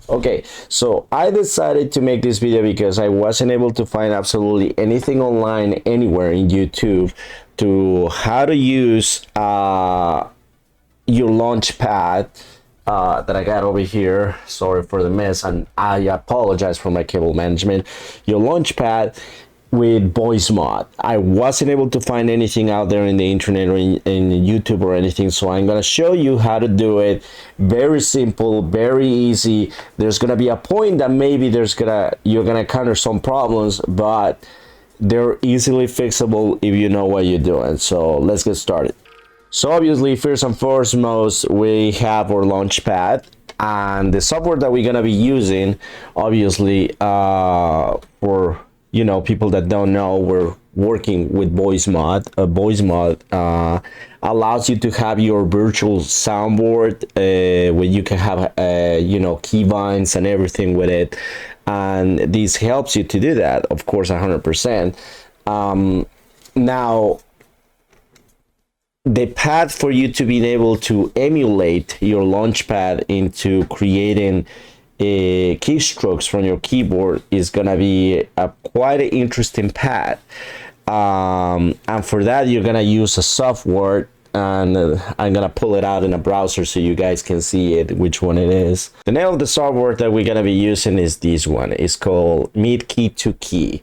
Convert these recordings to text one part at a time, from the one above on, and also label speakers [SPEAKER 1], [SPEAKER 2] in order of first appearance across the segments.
[SPEAKER 1] Okay, so I decided to make this video because I wasn't able to find absolutely anything online anywhere in YouTube to how to use your launch pad that I got over here. Sorry for the mess, and I apologize for my cable management. Your launch pad with Voicemod. I wasn't able to find anything out there in the internet or in YouTube or anything, so I'm gonna show you how to do it. Very simple, very easy. There's gonna be a point that maybe you're gonna encounter some problems, but they're easily fixable if you know what you're doing. So let's get started. So obviously, first and foremost, we have our launch pad, and the software that we're gonna be using, obviously, for people that don't know, we're working with Voicemod. Voicemod allows you to have your virtual soundboard where you can have keybinds and everything with it, and this helps you to do that, of course, 100%. Now, the path for you to be able to emulate your launchpad into creating keystrokes from your keyboard is gonna be quite an interesting path, and for that you're gonna use a software, and I'm gonna pull it out in a browser so you guys can see it, which one it is. The name of the software that we're gonna be using is this one. It's called MIDikey2key,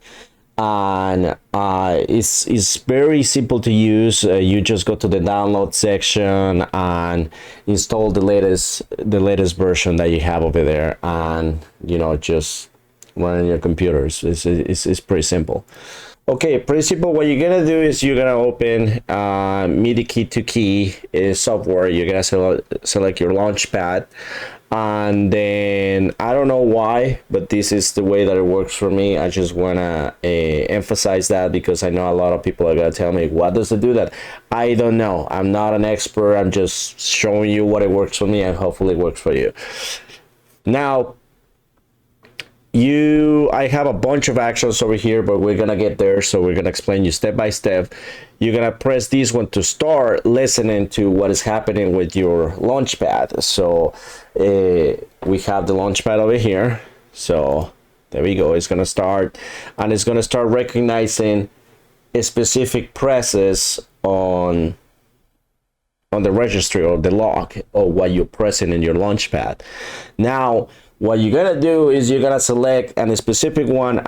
[SPEAKER 1] and it's very simple to use. You just go to the download section and install the latest version that you have over there, and just run on your computers. It's pretty simple. Okay, pretty simple. What you're gonna do is you're gonna open MIDiKey2key software. You're gonna select your launchpad, and then I don't know why, but this is the way that it works for me. I just wanna emphasize that because I know a lot of people are gonna tell me, what does it do that? I don't know. I'm not an expert. I'm just showing you what it works for me, and hopefully it works for you. Now, I have a bunch of actions over here, but we're gonna get there, so we're gonna explain you step by step. You're gonna press this one to start listening to what is happening with your launchpad. So we have the launchpad over here, so there we go. It's gonna start, and it's gonna start recognizing specific presses on the registry or the log or what you're pressing in your launchpad. Now, what you're gonna do is you're gonna select a specific one.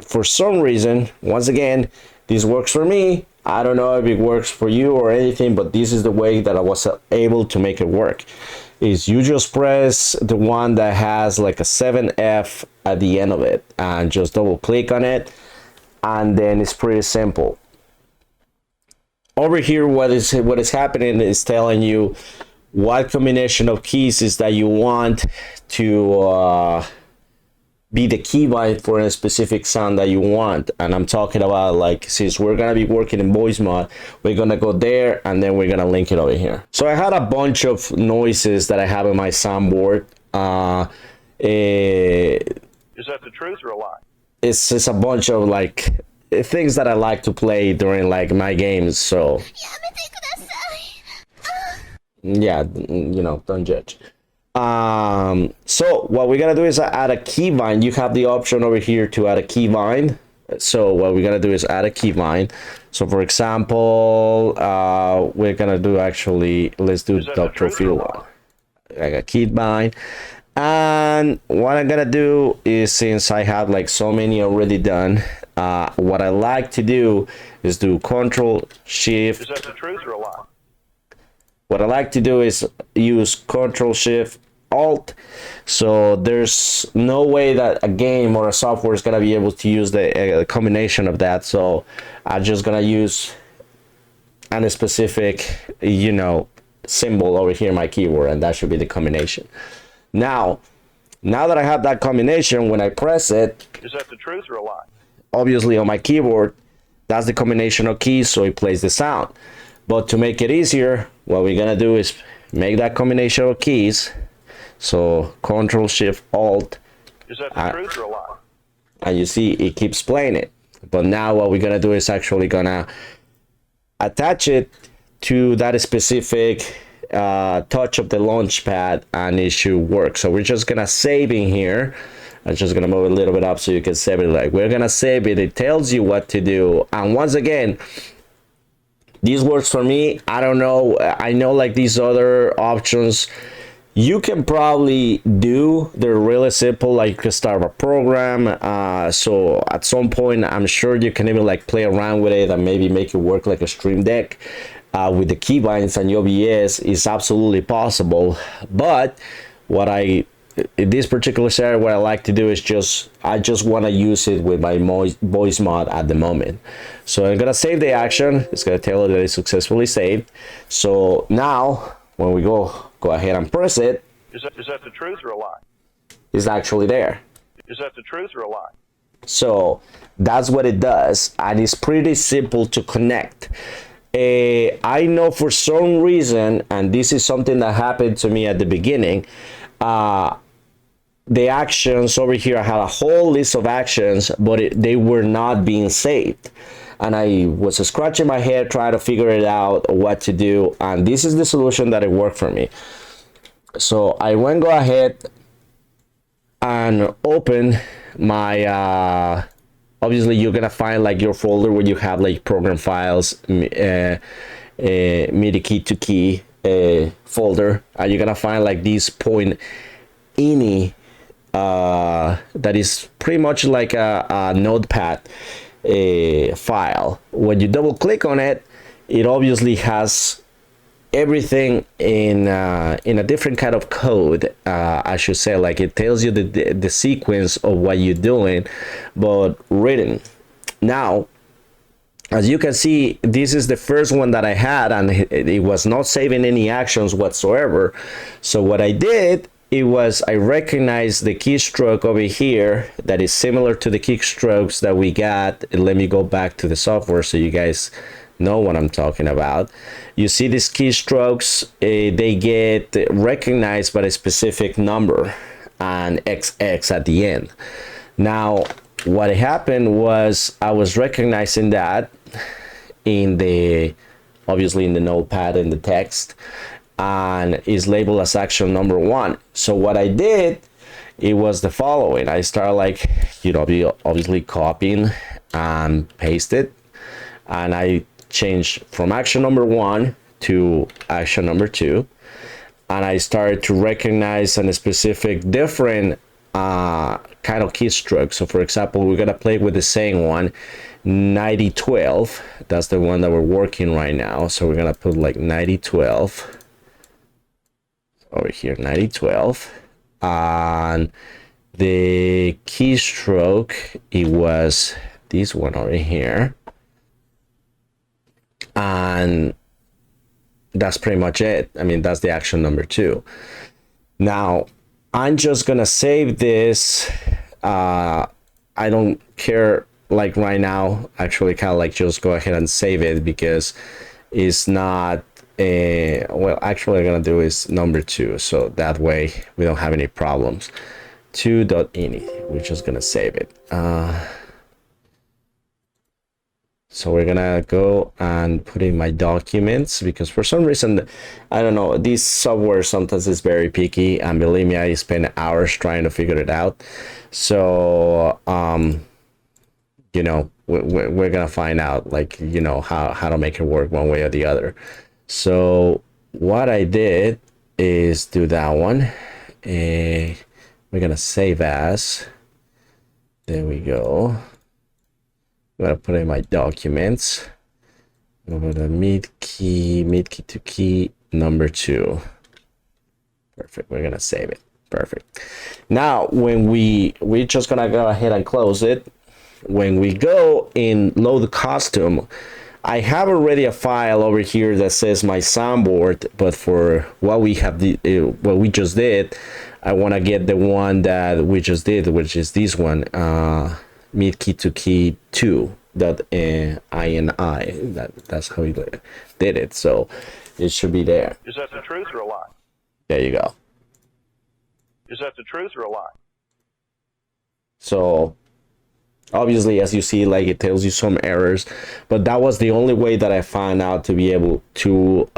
[SPEAKER 1] For some reason, once again, this works for me. I don't know if it works for you or anything, but this is the way that I was able to make it work. Is you just press the one that has like a 7F at the end of it, and just double click on it, and then it's pretty simple. Over here, what is happening is telling you what combination of keys is that you want to be the keybind for a specific sound that you want. And I'm talking about, like, since we're gonna be working in Voicemod, we're gonna go there and then we're gonna link it over here. So I had a bunch of noises that I have in my soundboard.
[SPEAKER 2] Is that the truth or a lie?
[SPEAKER 1] It's just a bunch of like things that I like to play during like my games. So yeah, don't judge. So what we're gonna do is add a keybind. You have the option over here to add a keybind. So what we're gonna do is add a keybind. So for example, we're gonna do, actually, let's do Dr. Field one. I got keybind, and what I'm gonna do is, since I have like so many already done, what I like to do is do Control Shift.
[SPEAKER 2] Is that the truth or a lie?
[SPEAKER 1] What I like to do is use Control Shift Alt. So there's no way that a game or a software is gonna be able to use the combination of that. So I'm just gonna use a specific, symbol over here in my keyboard, and that should be the combination. Now that I have that combination, when I press it,
[SPEAKER 2] is that the truth or a lie?
[SPEAKER 1] Obviously on my keyboard, that's the combination of keys, so it plays the sound. But to make it easier, what we're gonna do is make that combination of keys. So Control Shift Alt.
[SPEAKER 2] Is that the truth or a lie?
[SPEAKER 1] And you see it keeps playing it. But now what we're gonna do is actually gonna attach it to that specific touch of the launch pad and it should work. So we're just gonna save in here. I'm just gonna move a little bit up so you can save it. Like, we're gonna save it. It tells you what to do. And once again, this works for me. I don't know. I know like these other options you can probably do. They're really simple. Like, you can start a program. So at some point, I'm sure you can even like play around with it and maybe make it work like a Stream Deck with the keybinds and OBS is absolutely possible. But what in this particular scenario, what I like to do is I just want to use it with my Voicemod at the moment. So I'm gonna save the action. It's gonna tell you that it's successfully saved. So now when we go ahead and press it,
[SPEAKER 2] Is that the truth or a lie?
[SPEAKER 1] it's actually there.
[SPEAKER 2] Is that the truth or a lie?
[SPEAKER 1] So that's what it does, and it's pretty simple to connect. I know for some reason, and this is something that happened to me at the beginning, the actions over here, I had a whole list of actions, but they were not being saved. And I was scratching my head trying to figure it out what to do. And this is the solution that it worked for me. So I go ahead and open my, obviously you're gonna find like your folder where you have like program files, MIDikey2key folder, and you're gonna find like this .ini that is pretty much like a notepad file. When you double click on it, it obviously has everything in a different kind of code, I should say. Like, it tells you the sequence of what you're doing, but written. Now, as you can see, this is the first one that I had, and it was not saving any actions whatsoever. So what I did, I recognized the keystroke over here that is similar to the keystrokes that we got. Let me go back to the software so you guys know what I'm talking about. You see these keystrokes, they get recognized by a specific number and XX at the end. Now, what happened was I was recognizing that obviously in the notepad in the text, and is labeled as action number 1. So what I did, it was the following. I started like, obviously copying and paste it, and I changed from action number 1 to action number 2, and I started to recognize a specific different kind of keystroke. So for example, we're gonna play with the same one, 9012. That's the one that we're working right now. So we're gonna put like 9012 over here, 9012, and the keystroke, it was this one over here, and that's pretty much it. I mean, that's the action number 2. Now I'm just gonna save this. I don't care, like right now, actually kind of like just go ahead and save it, because it's not well, actually I'm gonna do is number 2, so that way we don't have any problems. 2.ini, we're just gonna save it. So we're gonna go and put in my documents, because for some reason, I don't know, this software sometimes is very picky, and believe me, I spend hours trying to figure it out. So we're gonna find out, like, how to make it work one way or the other. So what I did is do that one. We're gonna save as. There we go. I'm gonna put in my documents. Over the MIDikey2key number 2. Perfect. We're gonna save it. Perfect. Now, when we're just gonna go ahead and close it. When we go in load custom, I have already a file over here that says my soundboard, but for what we just did, I want to get the one that we just did, which is this one, MIDikey2key 2.ini. That's how we did it. So it should be there.
[SPEAKER 2] Is that the truth or a lie?
[SPEAKER 1] There you go.
[SPEAKER 2] Is that the truth or a lie?
[SPEAKER 1] So Obviously, as you see, like, it tells you some errors, but that was the only way that I found out to be able to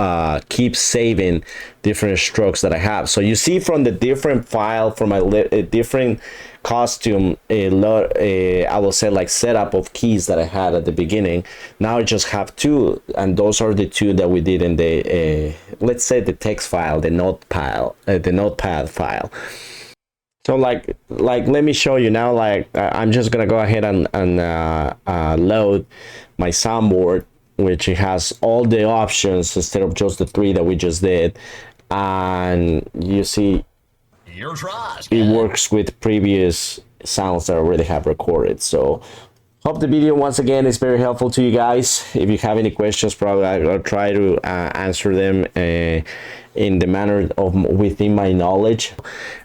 [SPEAKER 1] keep saving different strokes that I have. So you see from the different file, from my different costume, I will say, like, setup of keys that I had at the beginning. Now I just have two, and those are the two that we did in the let's say the text file, the notepad file. So like let me show you now. Like, I'm just gonna go ahead and load my soundboard, which it has all the options instead of just the three that we just did, and you see it works with previous sounds that I already have recorded. So hope the video once again is very helpful to you guys. If you have any questions, probably I'll try to answer them in the manner of within my knowledge.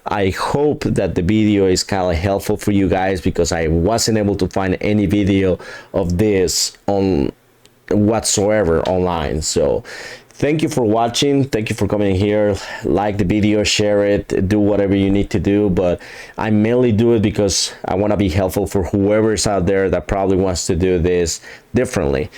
[SPEAKER 1] I hope that the video is kind of helpful for you guys, because I wasn't able to find any video of this on whatsoever online. So thank you for watching. Thank you for coming here. Like the video, share it, do whatever you need to do, but I mainly do it because I want to be helpful for whoever's out there that probably wants to do this differently.